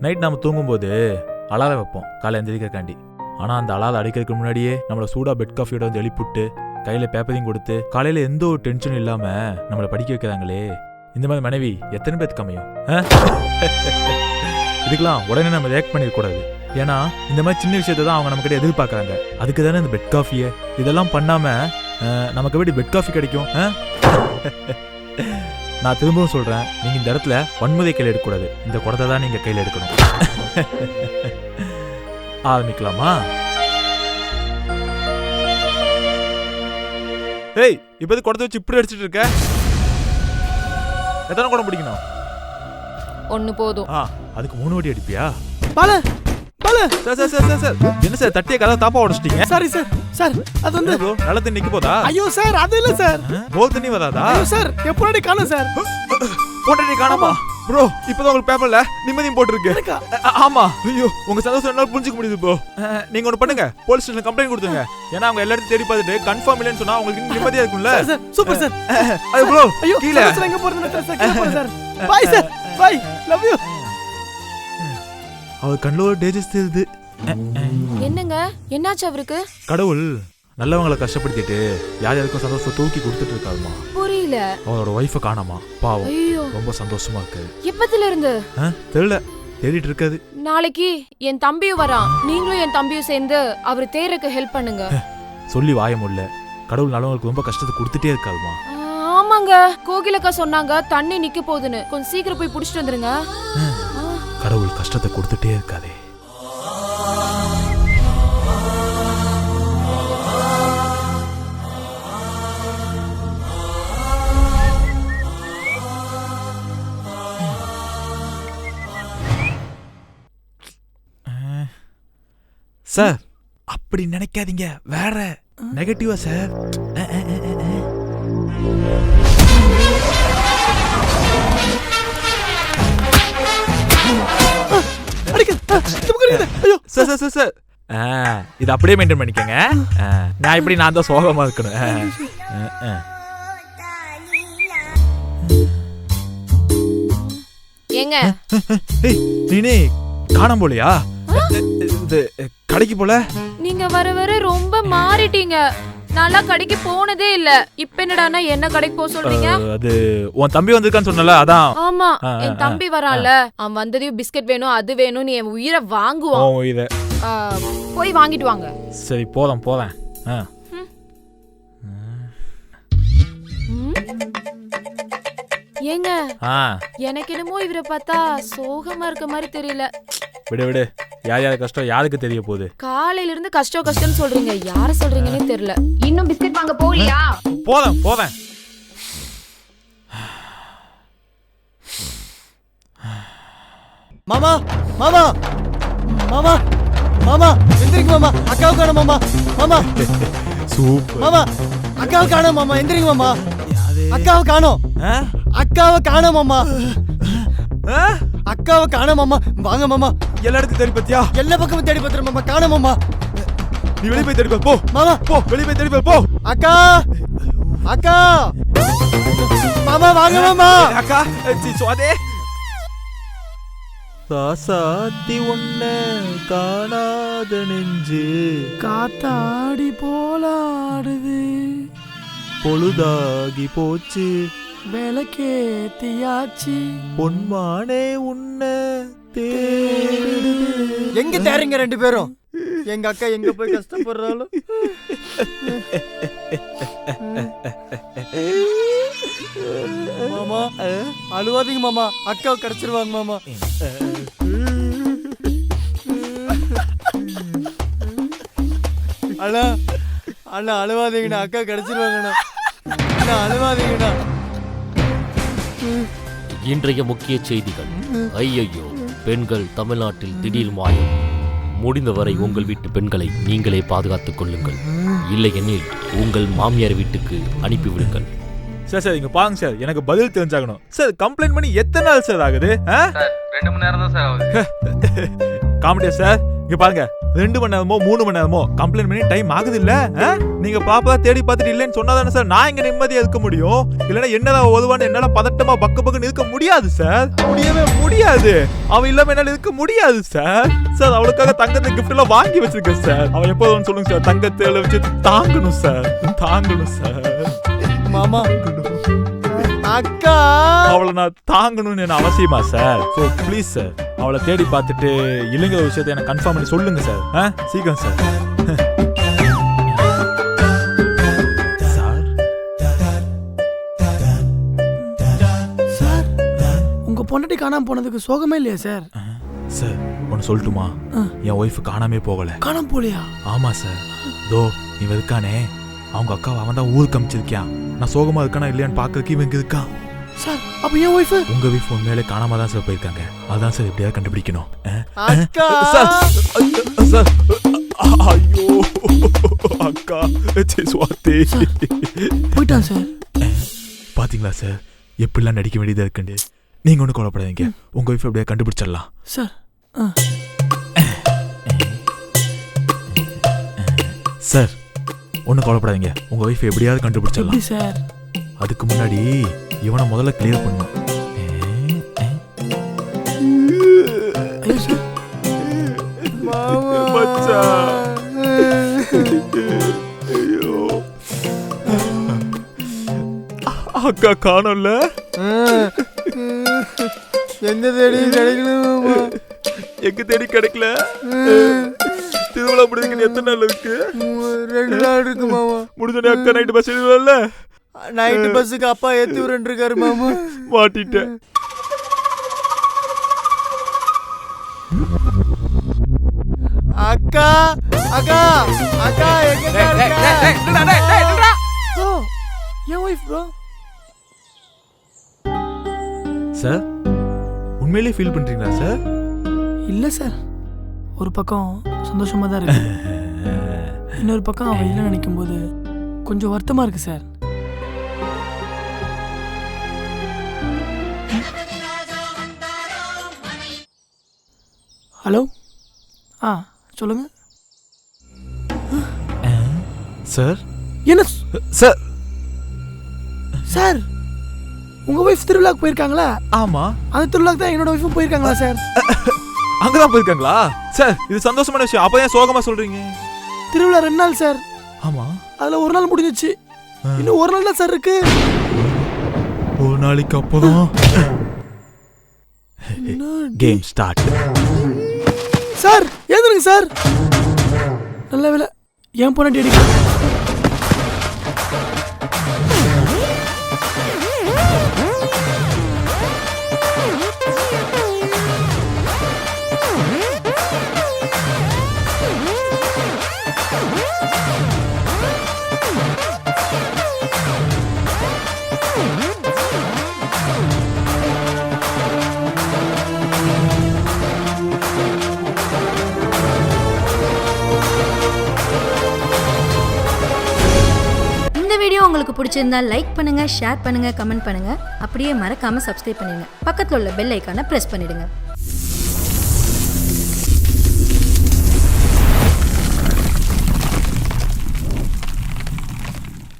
Night நம்ம தூங்கும்போது alarm வைப்போம் காலை எந்திரிக்கிறக்காண்டி. ஆனா அந்த அலாரம் அடிக்கிறதுக்கு முன்னாடியே நம்மள சூடா பெட் காஃபியோட வந்து எழுப்பிவிட்டு கையில பேப்பரையும் கொடுத்து காலையில எந்த ஒரு டென்ஷனும் இல்லாம நம்மளை படிக்க வைக்கிறாங்களே, இந்த மாதிரி மனைவி எத்தனை பேருக்கு அமையும்? இதுக்கெல்லாம் உடனே நம்ம ரியாக்ட் பண்ணிடக்கூடாது. ஏன்னா இந்த மாதிரி சின்ன விஷயத்தை தான் அவங்க நம்ம கிட்ட எதிர்பார்க்கறாங்க. அதுக்கு தானே இந்த பெட் காஃபியை இதெல்லாம் பண்ணாம நமக்கு எப்படி பெட் காஃபி கிடைக்கும்? நான் திரும்பவும் சொல்றேன், நீங்க இந்த இடத்துல வன்முறை கையில் எடுக்கக்கூடாது. இந்த குடத்தை தான் நீங்க கையில் எடுக்கணும். ஆரம்பிக்கலாமா? ஏய், இப்ப குடத்தை வச்சு இப்படி அடிச்சிட்டு இருக்க? எத்தனை குடம் பிடிக்கணும்? ஒன்னு போதும். அதுக்கு 3 வாட்டி அடிப்பியா? பால பால சார் சார் சார் சார் என்ன சார் தட்டிய கதை தாப்பா உடைச்சிட்டீங்க? Sorry sir. சார் அது வந்து ப்ரோ நல்ல தண்ணி நிக்க போதா? ஐயோ சார் அது இல்ல சார். போல் தண்ணி வராதா? ஐயோ சார் எப்போடி காணோம் சார். போட்டே காணோமா? ப்ரோ இப்போதான் உங்களுக்கு பேப்பர்ல நிம்மதியும் போட்டுருக்கு. ஆமா. ஐயோ உங்க சந்தோஷம் என்னால புரிஞ்சுக்க முடியுது ப்ரோ. நீங்க ஒன்னு பண்ணுங்க, போலீஸ் ஸ்டேஷன்ல கம்ப்ளைண்ட் கொடுத்துங்க. ஏன்னா அவங்க எல்லாரும் தேடி பார்த்துட்டு கன்ஃபார்ம் இல்லன்னு சொன்னா உங்களுக்கு நிம்மதியா இருக்கும்ல. Sir super sir. அது ப்ரோ ஐயோ கீழ எங்க போறதுன்னு தெரியல சார். கீழ போறேன் sir. Bye sir. Bye. Love you. அவர் கண்ணுல ஒரு டேஜஸ் தெரியுது. என்னங்க என்னாச்சு அவருக்கு? கடவுள் நல்லவங்களை கஷ்டப்படுத்திட்டு யார் யாருக்கும் சந்தோஷத்தை தூக்கி கொடுத்துட்டு இருக்காருமா. புரியல. அவரோட ஒய்ஃபை காணாமா, பாவம். ஐயோ ரொம்ப சந்தோஷமா இருக்கு. எப்பத்துல இருந்து? தெரியல, தேடிட்டு இருக்காது. நாளைக்கு என் தம்பியும் வரான், நீங்களும் என் தம்பியும் சேர்ந்து அவர் தேர்றதுக்கு ஹெல்ப் பண்ணுங்க. சொல்லி வாய முடியல, கடவுள் நல்லவங்களுக்கு ரொம்ப கஷ்டத்தை கொடுத்துட்டே இருக்காருமா. ஆமாங்க, கோகிலக்கா சொன்னாங்க தண்ணி நிக்க போகுதுன்னு, கொஞ்சம் சீக்கிரம் போய் புடிச்சிட்டு வந்துருங்க. கடவுள் கஷ்டத்தை கொடுத்துட்டே இருக்காதே. சார் அப்படி நினைக்காதீங்க, வேற நெகட்டிவா சார். சார் சார் சார் இது அப்படியே மெயின்டைன் பண்ணிக்கங்க. நான் இப்படி நான் தான் சோகமா இருக்கணும். ஏங்க நீனே காணாம போலியா? கடைக்கு போல? நீங்க வர வர ரொம்ப மாறிட்டீங்க. நல்லா கடைக்கு போனதே இல்ல. இப்ப என்னடானா என்ன கடைக்கு போக சொல்றீங்க? அது உன் தம்பி வந்திருக்கான்னு சொன்னல, அதான். ஆமா, என் தம்பி வரான்ல, அவன் வந்ததையும் பிஸ்கட் வேணும் அது வேணும் நீ என் உயிரை வாங்குவான். உயிரை போய் வாங்கிட்டு வாங்க. சரி போறேன். ஏங்க எனக்கு என்னமோ இவரை பார்த்தா சோகமா இருக்க மாதிரி தெரியல. விடு யார் கஷ்டம் யாருக்கு தெரிய போகுது? காலையில இருந்து கஷ்டம் சொல்றீங்க, யார சொல்றீங்கன்னே தெரியல. இன்னும் பிஸ்கட் வாங்க போலியா? போறேன். மாமா மாமா மாமா மாமா எந்திரிங்க மாமா. அக்காவை காணோம் மாமா. மாமா சூப்பர். மாமா அக்காவை காணோம் மாமா. எந்திரிங்க மாமா. அக்காவை காணோம். மாமா. அக்காவை காணோம் மாமா. வாங்க மாமா. எல்லா இடத்துக்கும் தேடி பார்த்தியா? எல்லா பக்கமும் தேடி பார்த்துறேன் மாமா. காணோம் மாமா. நீ வெளியே போய் தேடி பாரு. போ மாமா, போ வெளியே போய் தேடி பாரு. போ அக்கா மாமா. வாங்க மாமா. அக்கா சுவாதே சாசாத்தி ஒன்ன காணாத நெஞ்சு காத்தாடி போலாடுது, பொழுதாகி போச்சு விளக்கேத்தியாச்சு, பொன்மானே உன்ன தேடுது. எங்க தேறீங்க ரெண்டு பேரும்? எங்க அக்கா எங்க போய் கஷ்டப்படுறாலும். மாமா அழுவாதீங்க மாமா, அக்காவை கிடைச்சிருவாங்க மாமா. அண்ணா அழுவாதீங்கண்ணா, அக்கா கிடைச்சிருவாங்கண்ணா. அழுவாதீங்கண்ணா. இன்றைய முக்கிய செய்திகள். ஐயையோ, பெண்கள் தமிழ்நாட்டில் திடீர் மாயம். முடிந்தவரை உங்கள் வீட்டு பெண்களை நீங்களே பாதுகாத்துக் கொள்ளுங்கள், இல்லையெனில் உங்கள் மாமியார் வீட்டுக்கு அனுப்பிவிடுங்கள். சார் இங்க பாருங்க சார், எனக்கு பதில் தெரிஞ்சாகணும் சார். கம்ப்ளைண்ட் பண்ணி எத்தனை நாள் சார் ஆகுது? 2 மணி நேரம் தான் சார் ஆகுது. காமெடியா சார்? இங்க பாருங்க, 2 மணி நேரமோ 3 மணி நேரமோ கம்ப்ளைண்ட் பண்ணி டைம் ஆகுது இல்ல? நீங்க ப்ராப்பரா தேடி பார்த்துட்டு இல்லைன்னு சொன்னாதானே சார் நான் இங்க நிம்மதியா இருக்க முடியும். இல்லைன்னா என்னதான் உதவான்னு என்னால பதட்டமா பக்குன்னு இருக்க முடியாது சார். முடியவே முடியாது. அவன் இல்லாம என்னால இருக்க முடியாது சார். சார் அவளுக்காக தங்கத்தை கிஃப்ட் எல்லாம் வாங்கி வச்சிருக்கேன் சார். அவன் எப்போதும் சொல்லுங்க சார், தங்கத்தை வச்சு தாங்கணும் சார், தாங்கணும் சார். மாமா அக்கா அவளை நான் தாங்கணும்னு என்ன அவசியமா சார்? ஸோ ப்ளீஸ் சார் அவளை தேடி பார்த்துட்டு இல்லைங்கிற விஷயத்தை எனக்கு கன்ஃபார்ம் பண்ணி சொல்லுங்க சார். சீக்கிரம் சார். சார் உங்க பொண்டாட்டி காணாம போனதுக்கு சோகமே இல்லையா சார்? சார் ஒன்று சொல்லட்டுமா? என் ஒய்ஃப் காணாமே போகல. காணாம போலியா? ஆமா சார். தோ இவன் இருக்கானே, அவங்க அக்காவை அவன் தான் ஊருக்கு அமிச்சிருக்கான். நான் சோகமா இருக்கானா இல்லையான்னு பாக்கிறதுக்கு இவன் இங்க இருக்கான் சார். அப்ப என் ஒய்ஃப்? உங்க ஒய்ஃப் உண்மையிலே காணாம தான் சார் போயிருக்காங்க. அதான் சார் எப்படியாவது கண்டுபிடிக்கணும். அக்கா சார் சார் ஐயோ அக்கா சுவாத்தி போயிட்டான் சார். பாத்தீங்களா சார் எப்படிலாம் நடிக்க வேண்டியதா இருக்குண்டு. நீங்க ஒன்றும் கவலைப்படாதீங்க, உங்க ஒய்ஃப் எப்படியா கண்டுபிடிச்சிடலாம் சார். சார் ஒன்றும் கவலைப்படாதீங்க, உங்க ஒய்ஃப் எப்படியாவது கண்டுபிடிச்சிடலாம் சார். அதுக்கு முன்னாடி இவனை முதல்ல கிளியர் பண்ணும். அக்கா காணல, எங்க தேடியும் கிடைக்கல மாமா. எங்க தேடி கிடைக்கல. திருவிழா முடிஞ்சுக்கு எத்தனை நாள் இருக்கு? 2 நாள் இருக்கு மாமா. முடிஞ்சோடனே அக்கா நைட்டு பஸ் இல்ல, நைட்டு பஸ்ஸுக்கு அப்பா ஏத்தி விரண்டு இருக்காரு மாமா. மாட்டிட்டேன். அக்கா அக்கா அக்கா எங்க இருக்கா? ப்ரோ என் ஒய்ஃப் ப்ரோ. சார் உண்மையிலேயே ஃபீல் பண்றீங்களா சார்? இல்ல சார், ஒரு பக்கம் சந்தோஷமா தான் இருக்கு, இன்னொரு பக்கம் அவ இல்லைன்னு நினைக்கும் போது கொஞ்சம் வருத்தமா இருக்கு சார். ஹலோ சொல்லுங்க சார். என்ன சார் சார் உங்க ஒய்ஃப் திருவிழாக்கு போயிருக்காங்களா? ஆமா. அந்த திருவிழாக்கு தான் என்னோட ஒய்ஃபும் போயிருக்காங்களா சார்? அங்கதான் போயிருக்காங்களா சார்? இது சந்தோஷமான விஷயம். அப்ப ஏன் சோகமா சொல்றீங்க? திருவிழா 2 நாள் சார். ஆமா. அதுல 1 நாள் முடிஞ்சிச்சு, இன்னும் 1 நாள் தான் சார் இருக்கு. ஒரு நாளைக்கு அப்பதான் கேம் ஸ்டார்ட். சார் ஏதுங்க சார்? நல்ல வேலை என் பொண்ணாட்டி அடிக்க. உங்களுக்கு பிடிச்சிருந்தா லைக் பண்ணுங்க, ஷேர் பண்ணுங்க, கமெண்ட் பண்ணுங்க. அப்படியே மறக்காம சப்ஸ்கிரைப் பண்ணிடுங்க. பக்கத்துல உள்ள பெல் ஐகானை பிரஸ் பண்ணிடுங்க.